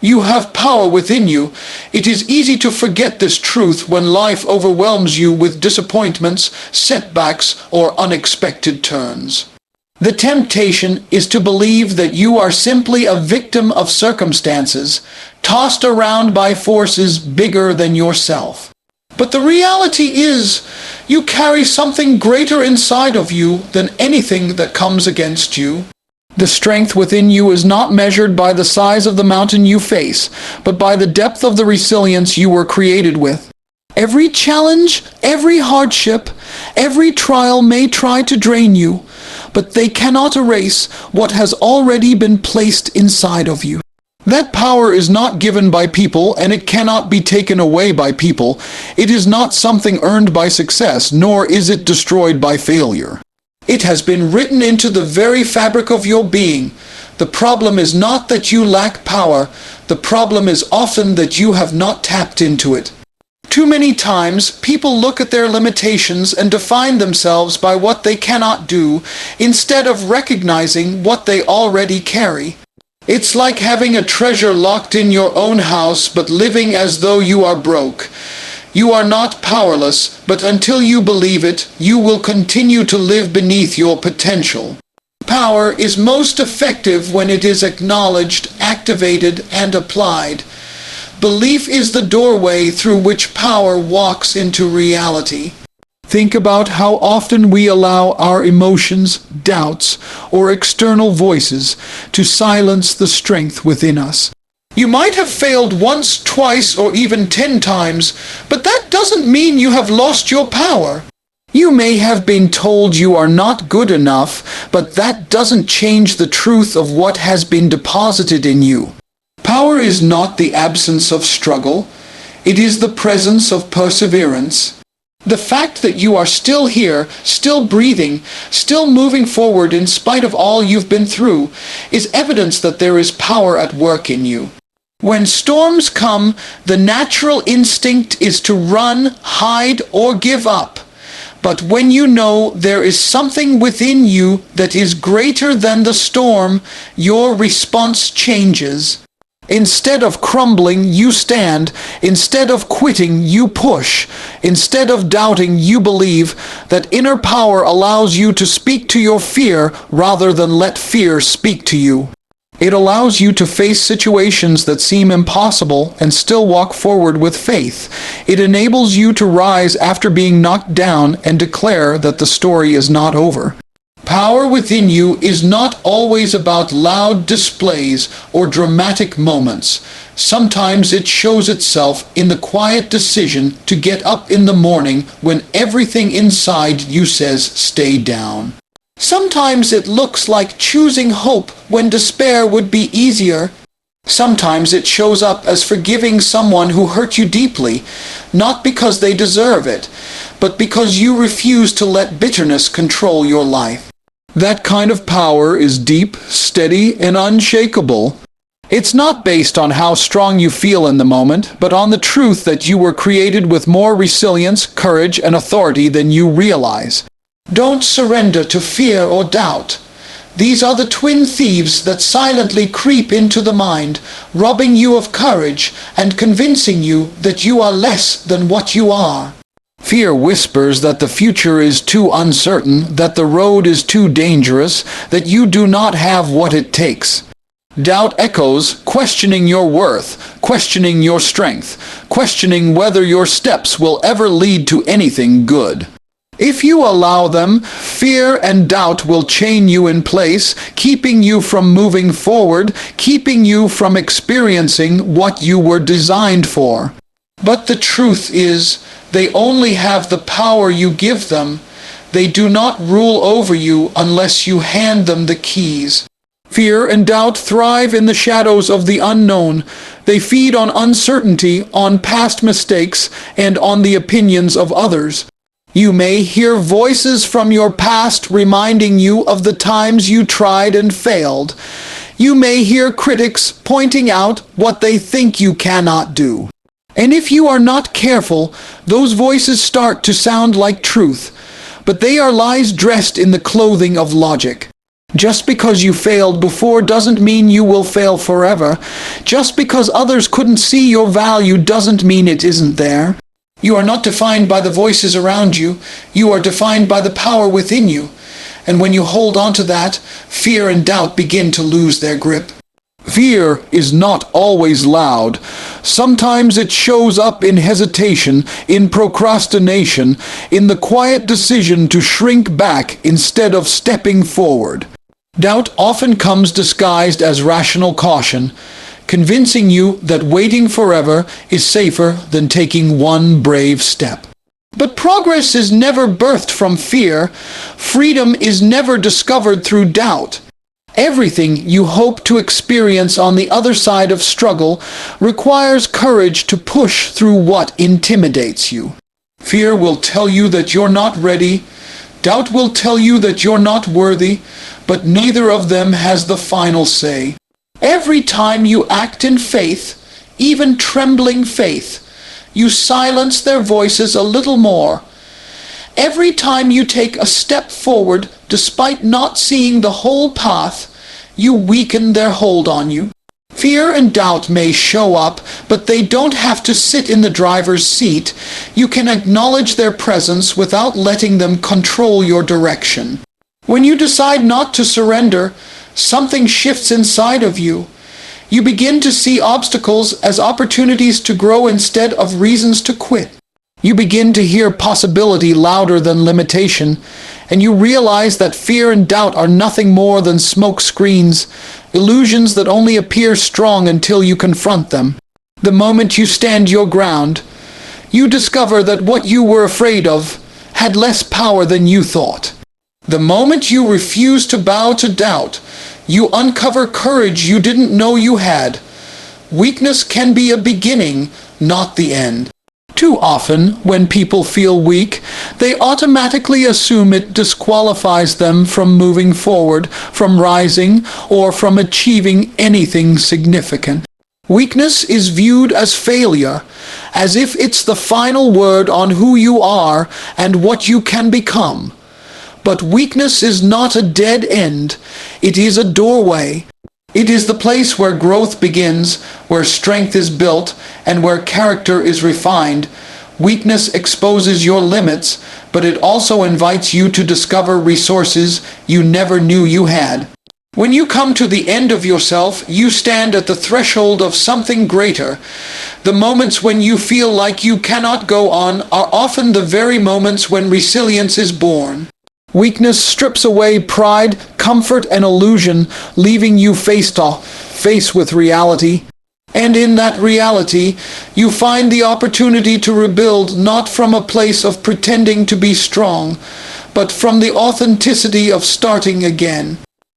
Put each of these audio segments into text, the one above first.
You have power within you. It is easy to forget this truth when life overwhelms you with disappointments, setbacks, or unexpected turns. The temptation is to believe that you are simply a victim of circumstances, tossed around by forces bigger than yourself. But the reality is, you carry something greater inside of you than anything that comes against you. The strength within you is not measured by the size of the mountain you face, but by the depth of the resilience you were created with. Every challenge, every hardship, every trial may try to drain you, but they cannot erase what has already been placed inside of you. That power is not given by people, and it cannot be taken away by people. It is not something earned by success, nor is it destroyed by failure. It has been written into the very fabric of your being. The problem is not that you lack power. The problem is often that you have not tapped into it. Too many times, people look at their limitations and define themselves by what they cannot do, instead of recognizing what they already carry. It's like having a treasure locked in your own house, but living as though you are broke. You are not powerless, but until you believe it, you will continue to live beneath your potential. Power is most effective when it is acknowledged, activated, and applied. Belief is the doorway through which power walks into reality. Think about how often we allow our emotions, doubts, or external voices to silence the strength within us. You might have failed once, twice, or even 10 times, but that doesn't mean you have lost your power. You may have been told you are not good enough, but that doesn't change the truth of what has been deposited in you. Power is not the absence of struggle. It is the presence of perseverance. The fact that you are still here, still breathing, still moving forward in spite of all you've been through, is evidence that there is power at work in you. When storms come, the natural instinct is to run, hide, or give up. But when you know there is something within you that is greater than the storm, your response changes. Instead of crumbling, you stand. Instead of quitting, you push. Instead of doubting, you believe. That inner power allows you to speak to your fear rather than let fear speak to you. It allows you to face situations that seem impossible and still walk forward with faith. It enables you to rise after being knocked down and declare that the story is not over. Power within you is not always about loud displays or dramatic moments. Sometimes it shows itself in the quiet decision to get up in the morning when everything inside you says stay down. Sometimes it looks like choosing hope when despair would be easier. Sometimes it shows up as forgiving someone who hurt you deeply, not because they deserve it, but because you refuse to let bitterness control your life. That kind of power is deep, steady, and unshakable. It's not based on how strong you feel in the moment, but on the truth that you were created with more resilience, courage, and authority than you realize. Don't surrender to fear or doubt. These are the twin thieves that silently creep into the mind, robbing you of courage and convincing you that you are less than what you are. Fear whispers that the future is too uncertain, that the road is too dangerous, that you do not have what it takes. Doubt echoes, questioning your worth, questioning your strength, questioning whether your steps will ever lead to anything good. If you allow them, fear and doubt will chain you in place, keeping you from moving forward, keeping you from experiencing what you were designed for. But the truth is, they only have the power you give them. They do not rule over you unless you hand them the keys. Fear and doubt thrive in the shadows of the unknown. They feed on uncertainty, on past mistakes, and on the opinions of others. You may hear voices from your past reminding you of the times you tried and failed. You may hear critics pointing out what they think you cannot do. And if you are not careful, those voices start to sound like truth, but they are lies dressed in the clothing of logic. Just because you failed before doesn't mean you will fail forever. Just because others couldn't see your value doesn't mean it isn't there. You are not defined by the voices around you. You are defined by the power within you. And when you hold on to that, fear and doubt begin to lose their grip. Fear is not always loud. Sometimes it shows up in hesitation, in procrastination, in the quiet decision to shrink back instead of stepping forward. Doubt often comes disguised as rational caution, convincing you that waiting forever is safer than taking one brave step. But progress is never birthed from fear. Freedom is never discovered through doubt. Everything you hope to experience on the other side of struggle requires courage to push through what intimidates you. Fear will tell you that you're not ready. Doubt will tell you that you're not worthy, but neither of them has the final say. Every time you act in faith, even trembling faith, you silence their voices a little more. Every time you take a step forward, despite not seeing the whole path, you weaken their hold on you. Fear and doubt may show up, but they don't have to sit in the driver's seat. You can acknowledge their presence without letting them control your direction. When you decide not to surrender, something shifts inside of you. You begin to see obstacles as opportunities to grow instead of reasons to quit. You begin to hear possibility louder than limitation, and you realize that fear and doubt are nothing more than smoke screens, illusions that only appear strong until you confront them. The moment you stand your ground, you discover that what you were afraid of had less power than you thought. The moment you refuse to bow to doubt, you uncover courage you didn't know you had. Weakness can be a beginning, not the end. Too often, when people feel weak, they automatically assume it disqualifies them from moving forward, from rising, or from achieving anything significant. Weakness is viewed as failure, as if it's the final word on who you are and what you can become. But weakness is not a dead end. It is a doorway. It is the place where growth begins, where strength is built, and where character is refined. Weakness exposes your limits, but it also invites you to discover resources you never knew you had. When you come to the end of yourself, you stand at the threshold of something greater. The moments when you feel like you cannot go on are often the very moments when resilience is born. Weakness strips away pride, comfort, and illusion, leaving you face to face with reality. And in that reality, you find the opportunity to rebuild not from a place of pretending to be strong, but from the authenticity of starting again.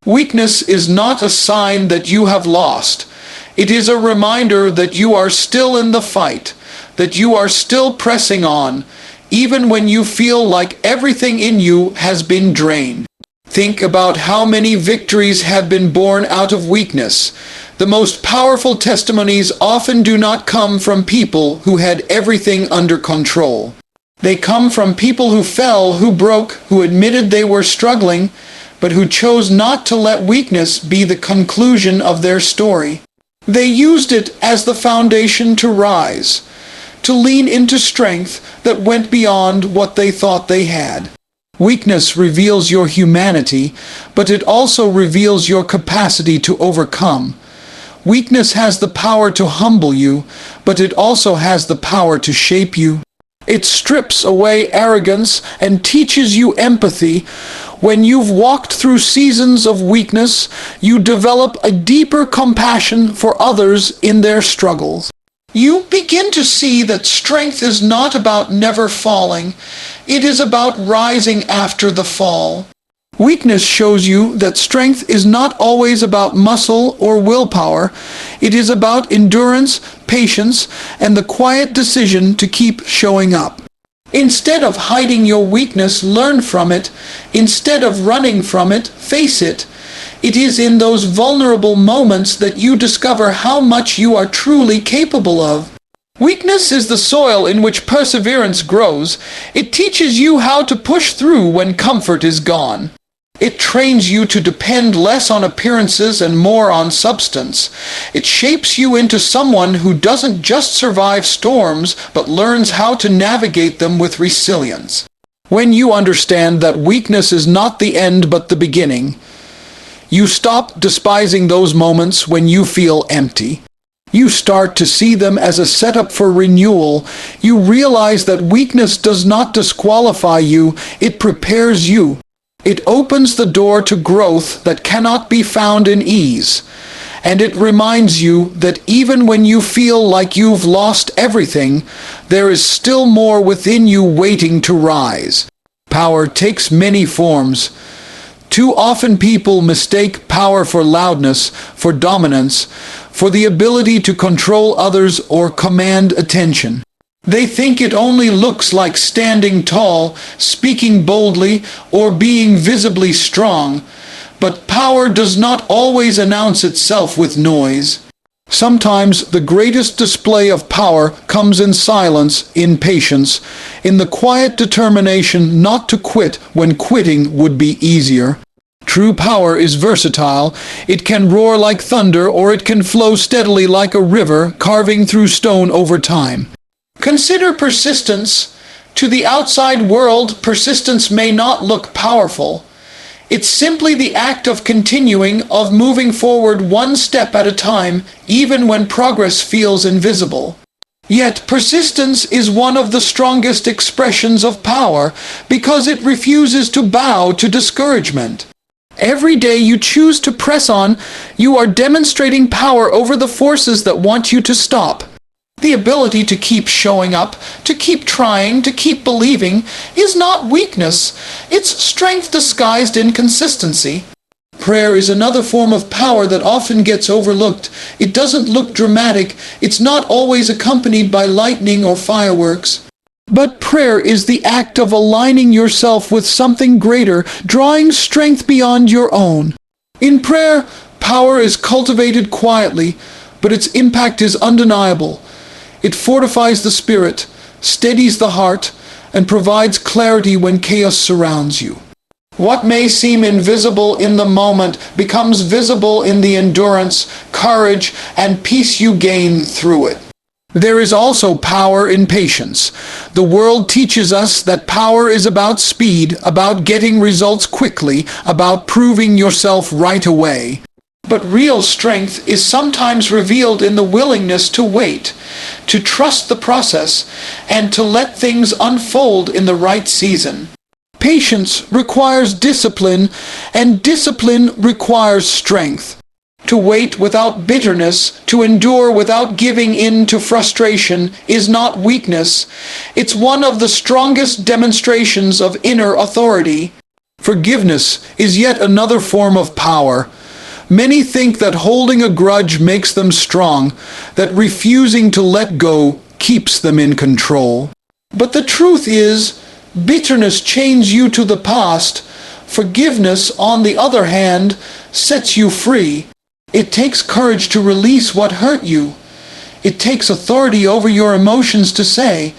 Weakness is not a sign that you have lost. It is a reminder that you are still in the fight, that you are still pressing on, even when you feel like everything in you has been drained. Think about how many victories have been born out of weakness. The most powerful testimonies often do not come from people who had everything under control. They come from people who fell, who broke, who admitted they were struggling, but who chose not to let weakness be the conclusion of their story. They used it as the foundation to rise, to lean into strength that went beyond what they thought they had. Weakness reveals your humanity, but it also reveals your capacity to overcome. Weakness has the power to humble you, but it also has the power to shape you. It strips away arrogance and teaches you empathy. When you've walked through seasons of weakness, you develop a deeper compassion for others in their struggles. You begin to see that strength is not about never falling. It is about rising after the fall. Weakness shows you that strength is not always about muscle or willpower. It is about endurance, patience, and the quiet decision to keep showing up. Instead of hiding your weakness, learn from it. Instead of running from it, face it. It is in those vulnerable moments that you discover how much you are truly capable of. Weakness is the soil in which perseverance grows. It teaches you how to push through when comfort is gone. It trains you to depend less on appearances and more on substance. It shapes you into someone who doesn't just survive storms, but learns how to navigate them with resilience. When you understand that weakness is not the end but the beginning, you stop despising those moments when you feel empty. You start to see them as a setup for renewal. You realize that weakness does not disqualify you, it prepares you. It opens the door to growth that cannot be found in ease. And it reminds you that even when you feel like you've lost everything, there is still more within you waiting to rise. Power takes many forms. Too often people mistake power for loudness, for dominance, for the ability to control others or command attention. They think it only looks like standing tall, speaking boldly, or being visibly strong. But power does not always announce itself with noise. Sometimes the greatest display of power comes in silence, in patience, in the quiet determination not to quit when quitting would be easier. True power is versatile. It can roar like thunder, or it can flow steadily like a river, carving through stone over time. Consider persistence. To the outside world, persistence may not look powerful. It's simply the act of continuing, of moving forward one step at a time, even when progress feels invisible. Yet persistence is one of the strongest expressions of power because it refuses to bow to discouragement. Every day you choose to press on, you are demonstrating power over the forces that want you to stop. The ability to keep showing up, to keep trying, to keep believing, is not weakness. It's strength disguised in consistency. Prayer is another form of power that often gets overlooked. It doesn't look dramatic. It's not always accompanied by lightning or fireworks. But prayer is the act of aligning yourself with something greater, drawing strength beyond your own. In prayer, power is cultivated quietly, but its impact is undeniable. It fortifies the spirit, steadies the heart, and provides clarity when chaos surrounds you. What may seem invisible in the moment becomes visible in the endurance, courage, and peace you gain through it. There is also power in patience. The world teaches us that power is about speed, about getting results quickly, about proving yourself right away. But real strength is sometimes revealed in the willingness to wait, to trust the process, and to let things unfold in the right season. Patience requires discipline, and discipline requires strength. To wait without bitterness, to endure without giving in to frustration, is not weakness. It's one of the strongest demonstrations of inner authority. Forgiveness is yet another form of power. Many think that holding a grudge makes them strong, that refusing to let go keeps them in control. But the truth is, bitterness chains you to the past. Forgiveness, on the other hand, sets you free. It takes courage to release what hurt you. It takes authority over your emotions to say,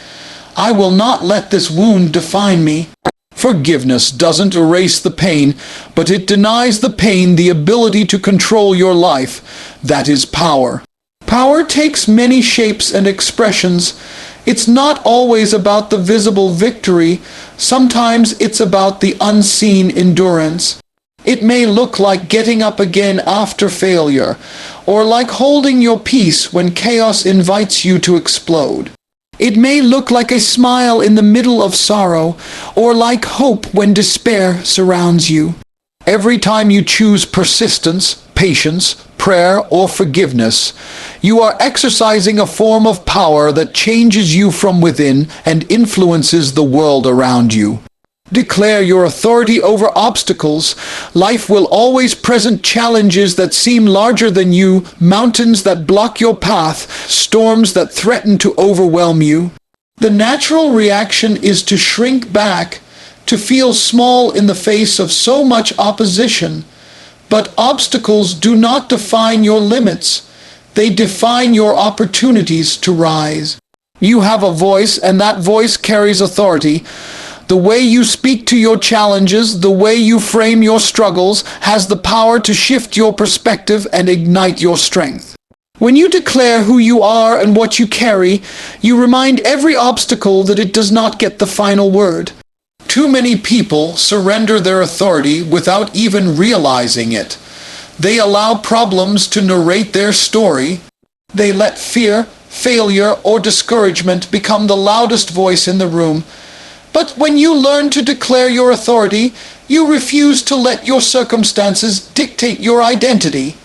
I will not let this wound define me. Forgiveness doesn't erase the pain, but it denies the pain the ability to control your life. That is power. Power takes many shapes and expressions. It's not always about the visible victory. Sometimes it's about the unseen endurance. It may look like getting up again after failure, or like holding your peace when chaos invites you to explode. It may look like a smile in the middle of sorrow, or like hope when despair surrounds you. Every time you choose persistence, patience, prayer, or forgiveness, you are exercising a form of power that changes you from within and influences the world around you. Declare your authority over obstacles. Life will always present challenges that seem larger than you, mountains that block your path, storms that threaten to overwhelm you. The natural reaction is to shrink back, to feel small in the face of so much opposition. But obstacles do not define your limits. They define your opportunities to rise. You have a voice, and that voice carries authority. The way you speak to your challenges, the way you frame your struggles, has the power to shift your perspective and ignite your strength. When you declare who you are and what you carry, you remind every obstacle that it does not get the final word. Too many people surrender their authority without even realizing it. They allow problems to narrate their story. They let fear, failure, or discouragement become the loudest voice in the room. But when you learn to declare your authority, you refuse to let your circumstances dictate your identity.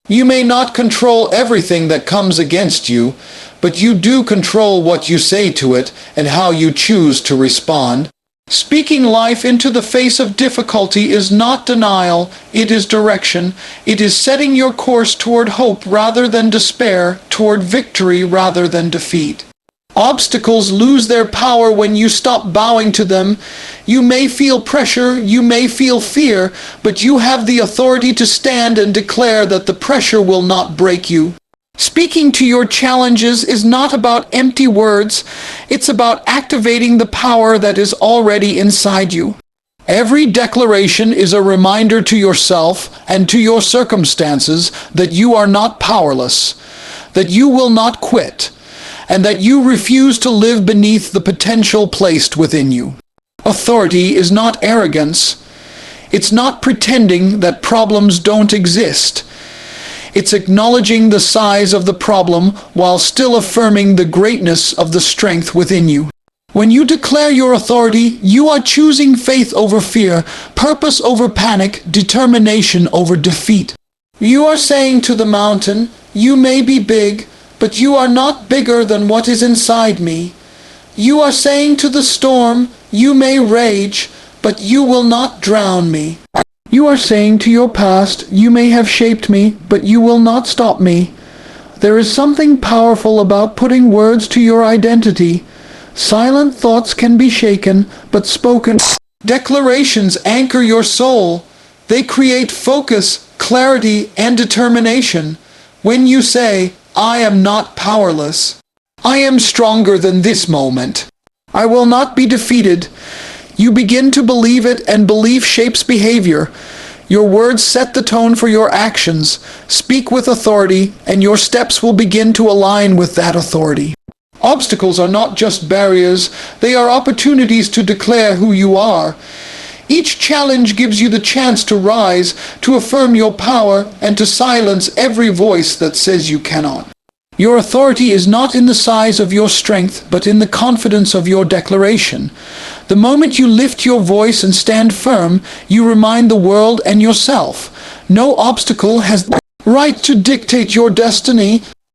You may not control everything that comes against you, but you do control what you say to it and how you choose to respond. Speaking life into the face of difficulty is not denial, it is direction. It is setting your course toward hope rather than despair, toward victory rather than defeat. Obstacles lose their power when you stop bowing to them. You may feel pressure, you may feel fear, but you have the authority to stand and declare that the pressure will not break you. Speaking to your challenges is not about empty words, it's about activating the power that is already inside you. Every declaration is a reminder to yourself and to your circumstances that you are not powerless, that you will not quit, and that you refuse to live beneath the potential placed within you. Authority is not arrogance. It's not pretending that problems don't exist. It's acknowledging the size of the problem while still affirming the greatness of the strength within you. When you declare your authority, you are choosing faith over fear, purpose over panic, determination over defeat. You are saying to the mountain, "You may be big, but you are not bigger than what is inside me." You are saying to the storm, "You may rage, but you will not drown me." You are saying to your past, "You may have shaped me, but you will not stop me." There is something powerful about putting words to your identity. Silent thoughts can be shaken, but spoken declarations anchor your soul. They create focus, clarity, and determination. When you say, "I am not powerless. I am stronger than this moment. I will not be defeated," you begin to believe it, and belief shapes behavior. Your words set the tone for your actions. Speak with authority, and your steps will begin to align with that authority. Obstacles are not just barriers, they are opportunities to declare who you are. Each challenge gives you the chance to rise, to affirm your power, and to silence every voice that says you cannot. Your authority is not in the size of your strength, but in the confidence of your declaration. The moment you lift your voice and stand firm, you remind the world and yourself, no obstacle has the right to dictate your destiny.